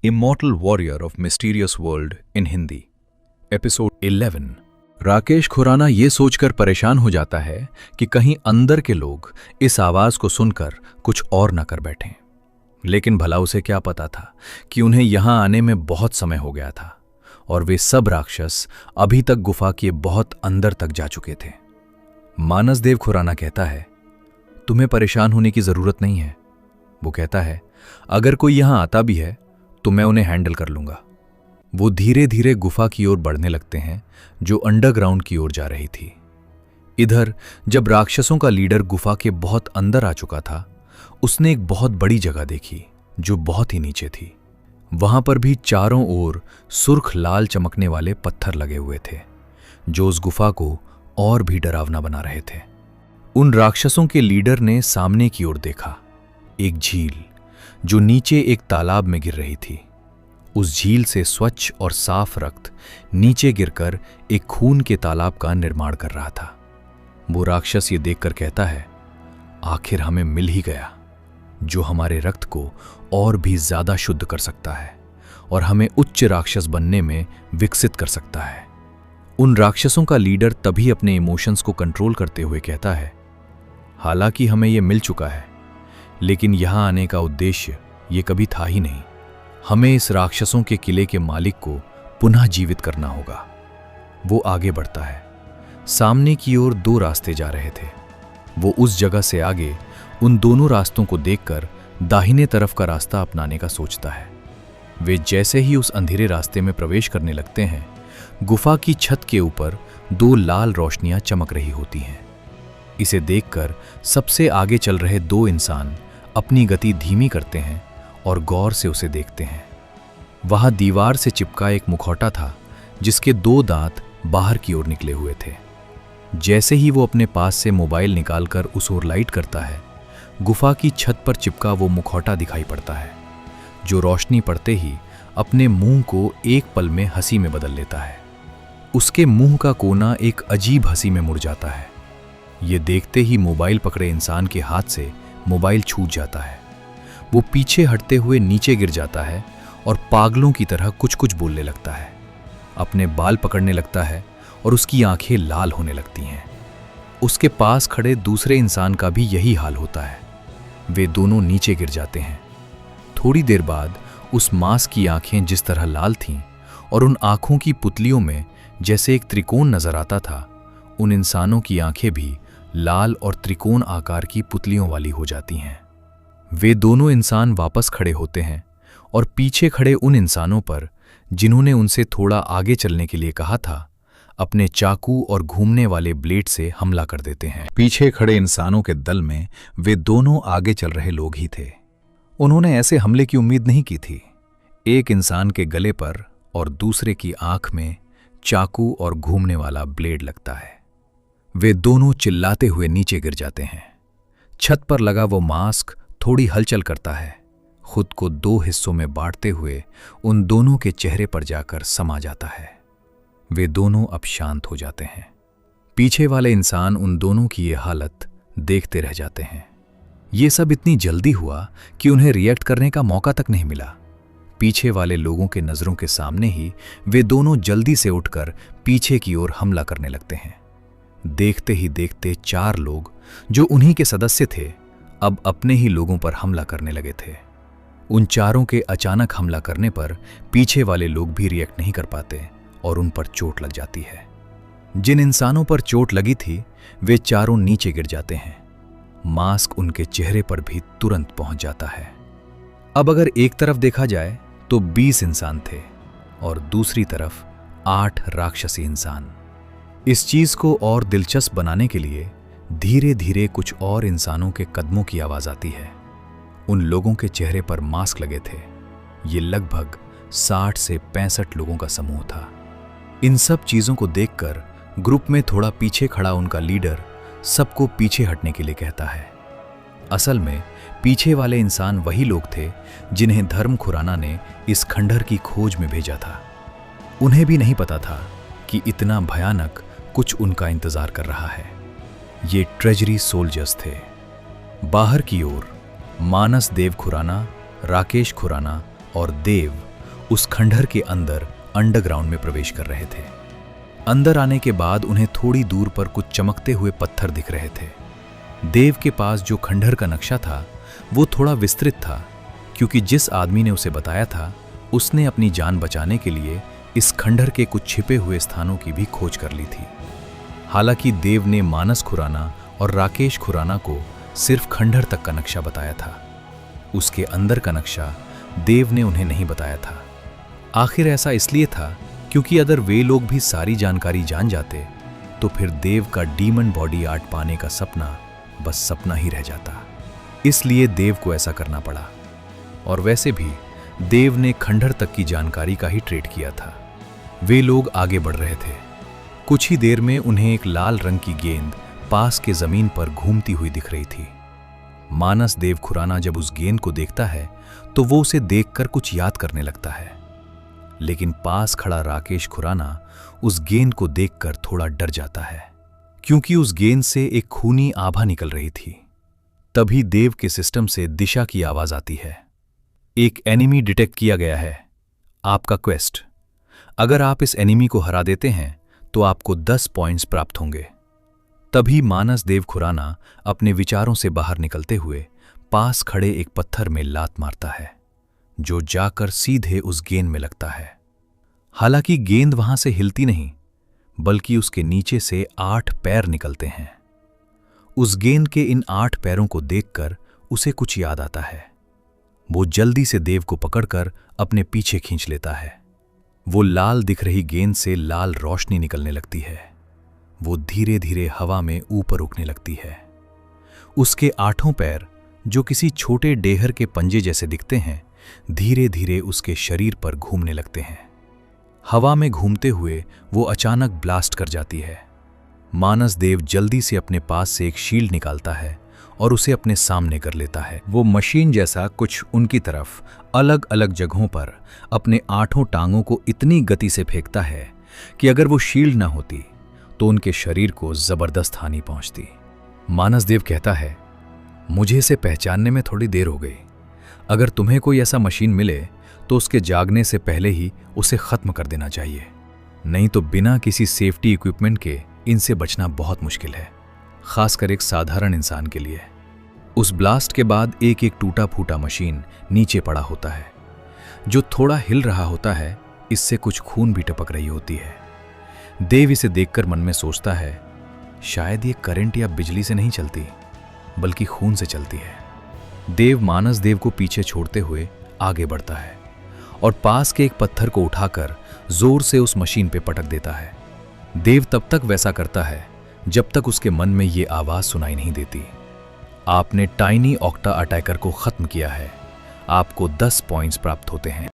Immortal warrior of mysterious world in Hindi, episode 11। Rakesh Khurana ये सोचकर परेशान हो जाता है कि कहीं अंदर के लोग इस आवाज को सुनकर कुछ और न कर बैठें। लेकिन भला उसे क्या पता था कि उन्हें यहां आने में बहुत समय हो गया था और वे सब राक्षस अभी तक गुफा के बहुत अंदर तक जा चुके थे। मानसदेव खुराना कहता है, तुम्हें परेशान होने की जरूरत नहीं है। वो कहता है, अगर कोई यहां आता भी है तो मैं उन्हें हैंडल कर लूंगा। वो धीरे धीरे गुफा की ओर बढ़ने लगते हैं जो अंडरग्राउंड की ओर जा रही थी। इधर जब राक्षसों का लीडर गुफा के बहुत अंदर आ चुका था, उसने एक बहुत बड़ी जगह देखी जो बहुत ही नीचे थी। वहां पर भी चारों ओर सुर्ख लाल चमकने वाले पत्थर लगे हुए थे जो उस गुफा को और भी डरावना बना रहे थे। उन राक्षसों के लीडर ने सामने की ओर देखा, एक झील जो नीचे एक तालाब में गिर रही थी। उस झील से स्वच्छ और साफ रक्त नीचे गिरकर एक खून के तालाब का निर्माण कर रहा था। वो राक्षस ये देखकर कहता है, आखिर हमें मिल ही गया जो हमारे रक्त को और भी ज्यादा शुद्ध कर सकता है और हमें उच्च राक्षस बनने में विकसित कर सकता है। उन राक्षसों का लीडर तभी अपने इमोशंस को कंट्रोल करते हुए कहता है, हालांकि हमें यह मिल चुका है, लेकिन यहां आने का उद्देश्य ये कभी था ही नहीं। हमें इस राक्षसों के किले के मालिक को पुनः जीवित करना होगा। वो आगे बढ़ता है। सामने की ओर दो रास्ते जा रहे थे। वो उस जगह से आगे उन दोनों रास्तों को देखकर दाहिने तरफ का रास्ता अपनाने का सोचता है। वे जैसे ही उस अंधेरे रास्ते में प्रवेश करने लगते हैं, गुफा की छत के ऊपर दो लाल रोशनियां चमक रही होती हैं। इसे देखकर सबसे आगे चल रहे दो इंसान अपनी गति धीमी करते हैं और गौर से उसे देखते हैं। वहां दीवार से चिपका एक मुखौटा था जिसके दो दांत बाहर की ओर निकले हुए थे। जैसे ही वो अपने पास से मोबाइल निकालकर उस ओर लाइट करता है, गुफा की छत पर चिपका वो मुखौटा दिखाई पड़ता है जो रोशनी पड़ते ही अपने मुंह को एक पल में हंसी में बदल लेता है। उसके मुंह का कोना एक अजीब हंसी में मुड़ जाता है। ये देखते ही मोबाइल पकड़े इंसान के हाथ से मोबाइल छूट जाता है। वो पीछे हटते हुए नीचे गिर जाता है और पागलों की तरह कुछ कुछ बोलने लगता है। अपने बाल पकड़ने लगता है और उसकी आंखें लाल होने लगती हैं। उसके पास खड़े दूसरे इंसान का भी यही हाल होता है। वे दोनों नीचे गिर जाते हैं। थोड़ी देर बाद उस मांस की आंखें जिस तरह लाल थीं और उन आंखों की पुतलियों में जैसे एक त्रिकोण नजर आता था, उन इंसानों की आंखें भी लाल और त्रिकोण आकार की पुतलियों वाली हो जाती हैं। वे दोनों इंसान वापस खड़े होते हैं और पीछे खड़े उन इंसानों पर जिन्होंने उनसे थोड़ा आगे चलने के लिए कहा था, अपने चाकू और घूमने वाले ब्लेड से हमला कर देते हैं। पीछे खड़े इंसानों के दल में वे दोनों आगे चल रहे लोग ही थे। उन्होंने ऐसे हमले की उम्मीद नहीं की थी। एक इंसान के गले पर और दूसरे की आंख में चाकू और घूमने वाला ब्लेड लगता है। वे दोनों चिल्लाते हुए नीचे गिर जाते हैं। छत पर लगा वो मास्क थोड़ी हलचल करता है, खुद को दो हिस्सों में बांटते हुए उन दोनों के चेहरे पर जाकर समा जाता है। वे दोनों अब शांत हो जाते हैं। पीछे वाले इंसान उन दोनों की ये हालत देखते रह जाते हैं। ये सब इतनी जल्दी हुआ कि उन्हें रिएक्ट करने का मौका तक नहीं मिला। पीछे वाले लोगों के नजरों के सामने ही वे दोनों जल्दी से उठकर पीछे की ओर हमला करने लगते हैं। देखते ही देखते चार लोग जो उन्हीं के सदस्य थे अब अपने ही लोगों पर हमला करने लगे थे। उन चारों के अचानक हमला करने पर पीछे वाले लोग भी रिएक्ट नहीं कर पाते और उन पर चोट लग जाती है। जिन इंसानों पर चोट लगी थी वे चारों नीचे गिर जाते हैं। मास्क उनके चेहरे पर भी तुरंत पहुंच जाता है। अब अगर एक तरफ देखा जाए तो 20 इंसान थे और दूसरी तरफ 8 राक्षसी इंसान। इस चीज को और दिलचस्प बनाने के लिए धीरे धीरे कुछ और इंसानों के कदमों की आवाज आती है। उन लोगों के चेहरे पर मास्क लगे थे। ये लगभग 60 से 65 लोगों का समूह था। इन सब चीजों को देखकर ग्रुप में थोड़ा पीछे खड़ा उनका लीडर सबको पीछे हटने के लिए कहता है। असल में पीछे वाले इंसान वही लोग थे जिन्हें धर्म खुराना ने इस खंडहर की खोज में भेजा था। उन्हें भी नहीं पता था कि इतना भयानक कुछ उनका इंतजार कर रहा है। ये ट्रेजरी सोल्जर्स थे। बाहर की ओर मानसदेव खुराना, राकेश खुराना और देव उस खंडहर के अंदर अंडरग्राउंड में प्रवेश कर रहे थे। अंदर आने के बाद उन्हें थोड़ी दूर पर कुछ चमकते हुए पत्थर दिख रहे थे। देव के पास जो खंडहर का नक्शा था वो थोड़ा विस्तृत था, क्योंकि जिस आदमी ने उसे बताया था उसने अपनी जान बचाने के लिए इस खंडहर के कुछ छिपे हुए स्थानों की भी खोज कर ली थी। हालांकि देव ने मानस खुराना और राकेश खुराना को सिर्फ खंडहर तक का नक्शा बताया था। उसके अंदर का नक्शा देव ने उन्हें नहीं बताया था। आखिर ऐसा इसलिए था क्योंकि अगर वे लोग भी सारी जानकारी जान जाते तो फिर देव का डीमन बॉडी आर्ट पाने का सपना बस सपना ही रह जाता। इसलिए देव को ऐसा करना पड़ा। और वैसे भी देव ने खंडहर तक की जानकारी का ही ट्रेड किया था। वे लोग आगे बढ़ रहे थे। कुछ ही देर में उन्हें एक लाल रंग की गेंद पास के जमीन पर घूमती हुई दिख रही थी। मानस देव खुराना जब उस गेंद को देखता है तो वो उसे देखकर कुछ याद करने लगता है, लेकिन पास खड़ा राकेश खुराना उस गेंद को देखकर थोड़ा डर जाता है, क्योंकि उस गेंद से एक खूनी आभा निकल रही थी। तभी देव के सिस्टम से दिशा की आवाज आती है, एक एनिमी डिटेक्ट किया गया है, आपका क्वेस्ट। अगर आप इस एनिमी को हरा देते हैं तो आपको 10 पॉइंट्स प्राप्त होंगे। तभी मानस देव खुराना अपने विचारों से बाहर निकलते हुए पास खड़े एक पत्थर में लात मारता है, जो जाकर सीधे उस गेंद में लगता है। हालांकि गेंद वहां से हिलती नहीं, बल्कि उसके नीचे से 8 पैर निकलते हैं। उस गेंद के इन 8 पैरों को देखकर उसे कुछ याद आता है। वो जल्दी से देव को पकड़कर अपने पीछे खींच लेता है। वो लाल दिख रही गेंद से लाल रोशनी निकलने लगती है। वो धीरे धीरे हवा में ऊपर उठने लगती है। उसके 8 पैर, जो किसी छोटे डेहर के पंजे जैसे दिखते हैं, धीरे धीरे उसके शरीर पर घूमने लगते हैं। हवा में घूमते हुए वो अचानक ब्लास्ट कर जाती है। मानस देव जल्दी से अपने पास से एक शील्ड निकालता है और उसे अपने सामने कर लेता है। वो मशीन जैसा कुछ उनकी तरफ अलग अलग जगहों पर अपने 8 टांगों को इतनी गति से फेंकता है कि अगर वो शील्ड न होती तो उनके शरीर को जबरदस्त हानि पहुंचती। मानस देव कहता है, मुझे इसे पहचानने में थोड़ी देर हो गई। अगर तुम्हें कोई ऐसा मशीन मिले तो उसके जागने से पहले ही उसे खत्म कर देना चाहिए, नहीं तो बिना किसी सेफ्टी इक्विपमेंट के इनसे बचना बहुत मुश्किल है, खासकर एक साधारण इंसान के लिए। उस ब्लास्ट के बाद एक एक टूटा फूटा मशीन नीचे पड़ा होता है। जो थोड़ा हिल रहा होता है, इससे कुछ खून भी टपक रही होती है। देव इसे देखकर मन में सोचता है, शायद ये करंट या बिजली से नहीं चलती, बल्कि खून से चलती है। देव मानस देव को पीछे छोड़ते हुए आगे बढ़ता है और पास के एक पत्थर को उठाकर जोर से उस मशीन पे पटक देता है। देव तब तक वैसा करता है जब तक उसके मन में ये आवाज सुनाई नहीं देती, आपने टाइनी ऑक्टा अटैकर को खत्म किया है, आपको 10 पॉइंट्स प्राप्त होते हैं।